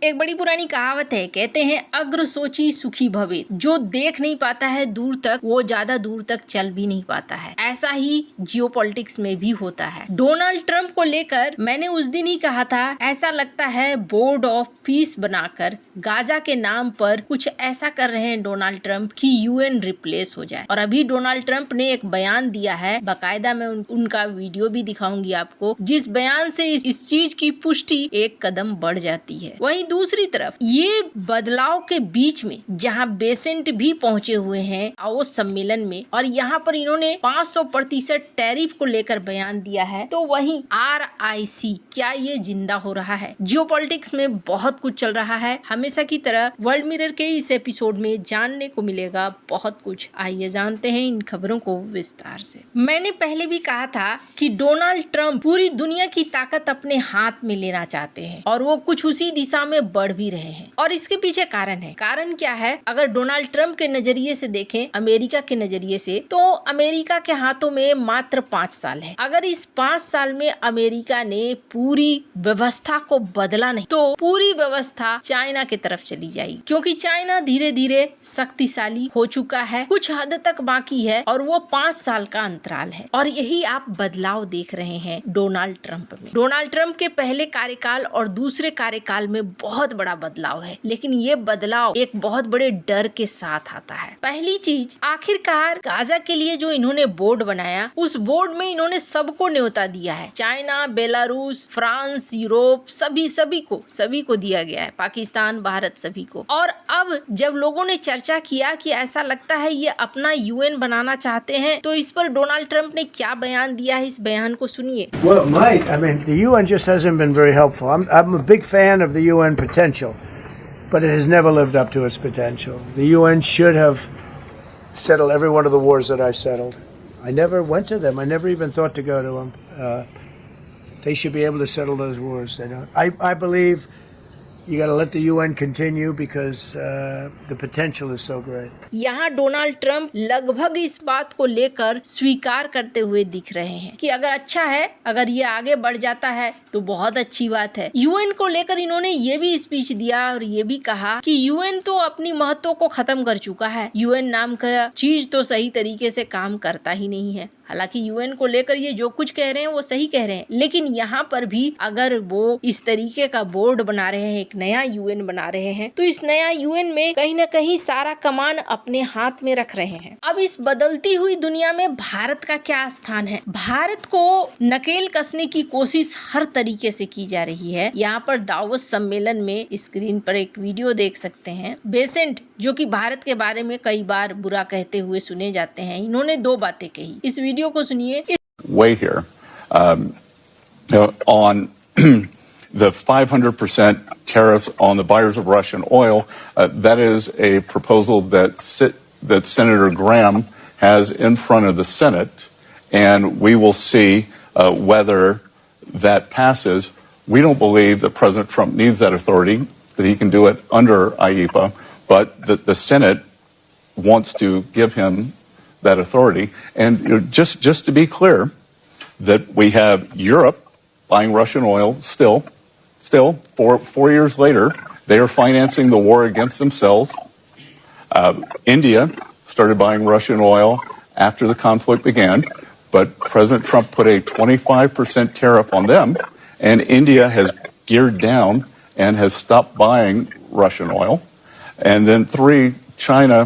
एक बड़ी पुरानी कहावत है, कहते हैं अग्र सोची सुखी भवे। जो देख नहीं पाता है दूर तक, वो ज्यादा दूर तक चल भी नहीं पाता है। ऐसा ही जियोपॉलिटिक्स में भी होता है। डोनाल्ड ट्रंप को लेकर मैंने उस दिन ही कहा था, ऐसा लगता है बोर्ड ऑफ पीस बनाकर गाजा के नाम पर कुछ ऐसा कर रहे हैं डोनाल्ड ट्रंप कि यूएन रिप्लेस हो जाए। और अभी डोनाल्ड ट्रंप ने एक बयान दिया है, बाकायदा मैं उनका वीडियो भी दिखाऊंगी आपको, जिस बयान से इस चीज की पुष्टि एक कदम बढ़ जाती है। वहीं दूसरी तरफ ये बदलाव के बीच में जहां बेसेंट भी पहुंचे हुए हैं दावोस सम्मेलन में, और यहाँ पर इन्होंने 500% टैरिफ को लेकर बयान दिया है, तो वहीं RIC क्या ये जिंदा हो रहा है? जियोपॉलिटिक्स में बहुत कुछ चल रहा है। हमेशा की तरह वर्ल्ड मिरर के इस एपिसोड में जानने को मिलेगा बहुत कुछ। आइए जानते हैं इन खबरों को विस्तार से। मैंने पहले भी कहा था कि डोनाल्ड ट्रंप पूरी दुनिया की ताकत अपने हाथ में लेना चाहते हैं और वो कुछ उसी दिशा में बढ़ भी रहे हैं। और इसके पीछे कारण है। कारण क्या है? अगर डोनाल्ड ट्रंप के नजरिए से देखें, अमेरिका के नजरिए से, तो अमेरिका के हाथों में मात्र 5 साल है। अगर इस 5 साल में अमेरिका ने पूरी व्यवस्था को बदला नहीं तो पूरी व्यवस्था चाइना की तरफ चली जाएगी, क्योंकि चाइना धीरे धीरे शक्तिशाली हो चुका है, कुछ हद तक बाकी है और वो 5 साल का अंतराल है। और यही आप बदलाव देख रहे हैं डोनाल्ड ट्रंप में। डोनाल्ड ट्रंप के पहले कार्यकाल और दूसरे कार्यकाल में बहुत बड़ा बदलाव है, लेकिन ये बदलाव एक बहुत बड़े डर के साथ आता है। पहली चीज, आखिरकार गाजा के लिए जो इन्होंने बोर्ड बनाया, उस बोर्ड में इन्होंने सबको न्योता दिया है। चाइना, बेलारूस, फ्रांस, यूरोप, सभी को दिया गया है। पाकिस्तान, भारत, सभी को। और अब जब लोगों ने चर्चा किया कि ऐसा लगता है ये अपना UN बनाना चाहते हैं, तो इस पर डोनाल्ड ट्रंप ने क्या बयान दिया है, इस बयान को सुनिए। Well, Mike, I mean, the UN just hasn't been very helpful. I'm a big fan of the UN potential, but it has never lived up to its potential. The UN should have settled every one of the wars that I settled. I never went to them. I never even thought to go to them. They should be able to settle those wars. They don't. I believe you got to let the UN continue because the potential is so great. यहाँ Donald Trump लगभग इस बात को लेकर स्वीकार करते हुए दिख रहे हैं कि अगर अच्छा है, अगर ये आगे बढ़ जाता है तो बहुत अच्छी बात है। UN को लेकर इन्होंने ये भी स्पीच दिया और ये भी कहा कि UN तो अपनी महत्व को खत्म कर चुका है। UN नाम का चीज तो सही तरीके से काम करता ही नहीं है। हालांकि UN को लेकर ये जो कुछ कह रहे हैं वो सही कह रहे हैं, लेकिन यहाँ पर भी अगर वो इस तरीके का बोर्ड बना रहे हैं, एक नया UN बना रहे हैं, तो इस नया UN में कहीं ना कहीं सारा कमान अपने हाथ में रख रहे हैं। अब इस बदलती हुई दुनिया में भारत का क्या स्थान है? भारत को नकेल कसने की कोशिश हर तरीके से की जा रही है। यहाँ पर दावोस सम्मेलन में स्क्रीन पर एक वीडियो देख सकते हैं। बेसेंट, जो कि भारत के बारे में कई बार बुरा कहते हुए सुने जाते हैं, इन्होंने 2 बातें कही। इस वीडियो को सुनिए। Wait here on the 500% tariffs on the buyers of Russian oil. That is a proposal that Senator Graham has in front of the Senate, and we will see whether that passes. We don't believe that President Trump needs that authority, that he can do it under IEPA, but that the Senate wants to give him that authority. And just to be clear, that we have Europe buying Russian oil still 4 years later, they are financing the war against themselves. India started buying Russian oil after the conflict began, but President Trump put a 25% tariff on them, and India has geared down and has stopped buying Russian oil. And then 3, China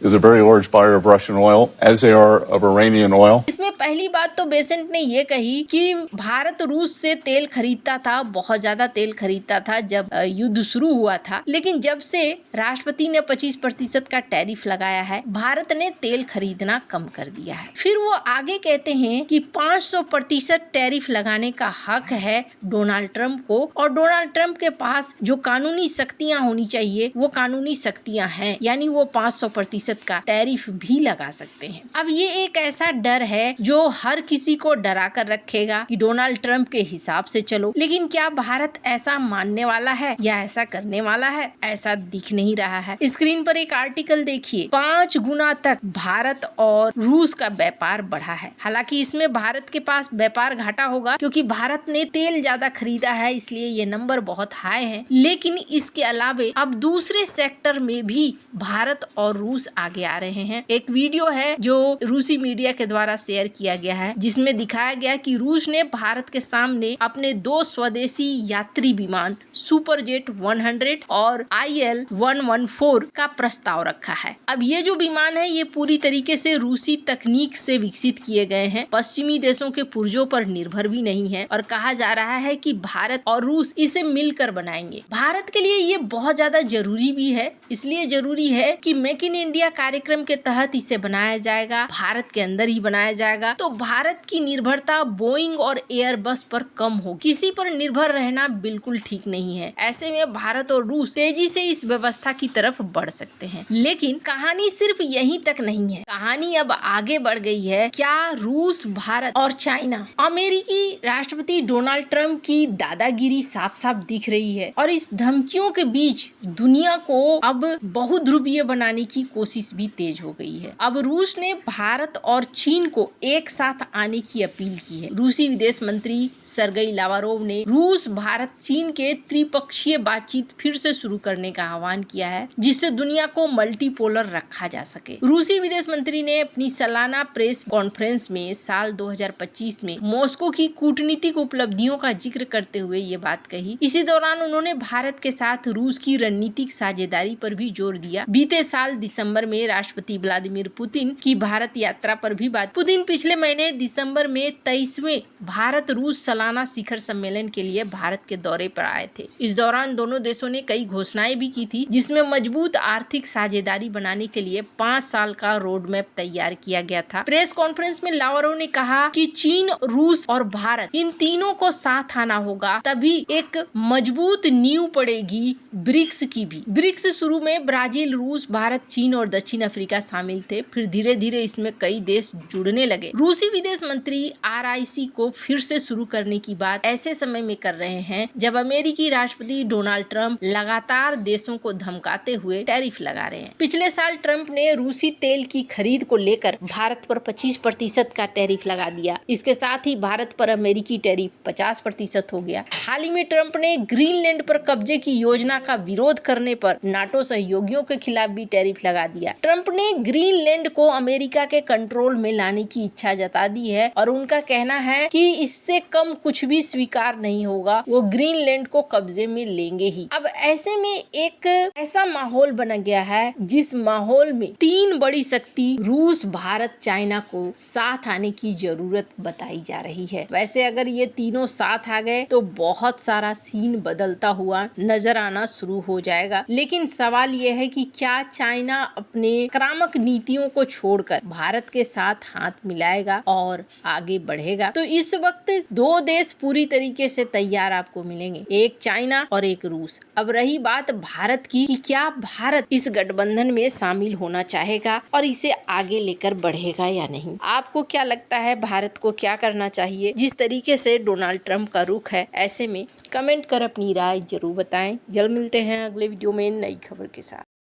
is a very large buyer of Russian oil, as they are of Iranian oil. इसमें पहली बात तो Besant ने ये कही कि भारत रूस से तेल खरीदता था, बहुत ज्यादा तेल खरीदता था जब युद्ध शुरू हुआ था, लेकिन जब से राष्ट्रपति ने 25% का टैरिफ लगाया है, भारत ने तेल खरीदना कम कर दिया है। फिर वो आगे कहते हैं कि 500% टैरिफ लगाने का हक है डोनाल्ड ट्रंप को, और डोनाल्ड ट्रंप के पास जो कानूनी शक्तियां होनी चाहिए वो कानूनी शक्तियां हैं, यानी वो 500% 25% का टैरिफ भी लगा सकते हैं। अब ये एक ऐसा डर है जो हर किसी को डरा कर रखेगा कि डोनाल्ड ट्रंप के हिसाब से चलो, लेकिन क्या भारत ऐसा मानने वाला है या ऐसा करने वाला है? ऐसा दिख नहीं रहा है। स्क्रीन पर एक आर्टिकल देखिए, 5 गुना तक भारत और रूस का व्यापार बढ़ा है। हालांकि इसमें भारत के पास व्यापार घाटा होगा क्योंकि भारत ने तेल ज्यादा खरीदा है, इसलिए ये नंबर बहुत हाई है। लेकिन इसके अलावे अब दूसरे सेक्टर में भी भारत और रूस आगे आ रहे हैं। एक वीडियो है जो रूसी मीडिया के द्वारा शेयर किया गया है, जिसमें दिखाया गया कि रूस ने भारत के सामने अपने 2 स्वदेशी यात्री विमान सुपरजेट 100 और IL-114 का प्रस्ताव रखा है। अब ये जो विमान है ये पूरी तरीके से रूसी तकनीक से विकसित किए गए हैं, पश्चिमी देशों के पुर्जों पर निर्भर भी नहीं है और कहा जा रहा है कि भारत और रूस इसे मिलकर बनाएंगे। भारत के लिए ये बहुत ज्यादा जरूरी भी है, इसलिए जरूरी है कि मेक इन इंडिया कार्यक्रम के तहत इसे बनाया जाएगा, भारत के अंदर ही बनाया जाएगा, तो भारत की निर्भरता बोइंग और एयरबस पर कम हो। किसी पर निर्भर रहना बिल्कुल ठीक नहीं है। ऐसे में भारत और रूस तेजी से इस व्यवस्था की तरफ बढ़ सकते हैं। लेकिन कहानी सिर्फ यहीं तक नहीं है, कहानी अब आगे बढ़ गई है। क्या रूस, भारत और चाइना, अमेरिकी राष्ट्रपति डोनाल्ड ट्रंप की दादागिरी साफ साफ दिख रही है और इस धमकियों के बीच दुनिया को अब बहुध्रुवीय बनाने की कोशिश भी तेज हो गई है। अब रूस ने भारत और चीन को एक साथ आने की अपील की है। रूसी विदेश मंत्री सर्गेई लावारोव ने रूस, भारत, चीन के त्रिपक्षीय बातचीत फिर से शुरू करने का आह्वान किया है, जिससे दुनिया को मल्टीपोलर रखा जा सके। रूसी विदेश मंत्री ने अपनी सालाना प्रेस कॉन्फ्रेंस में साल 2025 में मॉस्को की कूटनीतिक उपलब्धियों का जिक्र करते हुए ये बात कही। इसी दौरान उन्होंने भारत के साथ रूस की रणनीतिक साझेदारी पर भी जोर दिया। बीते साल दिसंबर में राष्ट्रपति व्लादिमीर पुतिन की भारत यात्रा पर भी बात। पुतिन पिछले महीने दिसंबर में 23वें भारत रूस सालाना शिखर सम्मेलन के लिए भारत के दौरे पर आए थे। इस दौरान दोनों देशों ने कई घोषणाएं भी की थी, जिसमें मजबूत आर्थिक साझेदारी बनाने के लिए 5 साल का रोड मैप तैयार किया गया था। प्रेस कॉन्फ्रेंस में लावारोव ने कहा कि चीन, रूस और भारत, इन तीनों को साथ आना होगा, तभी एक मजबूत नींव पड़ेगी ब्रिक्स की भी। ब्रिक्स शुरू में ब्राजील, रूस, भारत, चीन और दक्षिण अफ्रीका शामिल थे, फिर धीरे धीरे इसमें कई देश जुड़ने लगे। रूसी विदेश मंत्री RIC को फिर से शुरू करने की बात ऐसे समय में कर रहे हैं जब अमेरिकी राष्ट्रपति डोनाल्ड ट्रंप लगातार देशों को धमकाते हुए टैरिफ लगा रहे हैं। पिछले साल ट्रंप ने रूसी तेल की खरीद को लेकर भारत पर 25% का टैरिफ लगा दिया। इसके साथ ही भारत पर अमेरिकी टैरिफ 50% हो गया। हाल ही में ट्रंप ने ग्रीनलैंड पर कब्जे की योजना का विरोध करने पर नाटो सहयोगियों के खिलाफ भी टैरिफ लगा दिया। ट्रंप ने ग्रीनलैंड को अमेरिका के कंट्रोल में लाने की इच्छा जता दी है और उनका कहना है कि इससे कम कुछ भी स्वीकार नहीं होगा, वो ग्रीनलैंड को कब्जे में लेंगे ही। अब ऐसे में एक ऐसा माहौल बना गया है जिस माहौल में 3 बड़ी शक्ति रूस, भारत, चाइना को साथ आने की जरूरत बताई जा रही है। वैसे अगर ये तीनों साथ आ गए तो बहुत सारा सीन बदलता हुआ नजर आना शुरू हो जाएगा। लेकिन सवाल यह है कि क्या चाइना अपने आक्रामक नीतियों को छोड़कर भारत के साथ हाथ मिलाएगा और आगे बढ़ेगा? तो इस वक्त 2 देश पूरी तरीके से तैयार आपको मिलेंगे, एक चाइना और एक रूस। अब रही बात भारत की कि क्या भारत इस गठबंधन में शामिल होना चाहेगा और इसे आगे लेकर बढ़ेगा या नहीं? आपको क्या लगता है भारत को क्या करना चाहिए? जिस तरीके से डोनाल्ड ट्रंप का रुख है, ऐसे में कमेंट कर अपनी राय जरूर बताएं। जल्द मिलते हैं अगले वीडियो में नई खबर के साथ।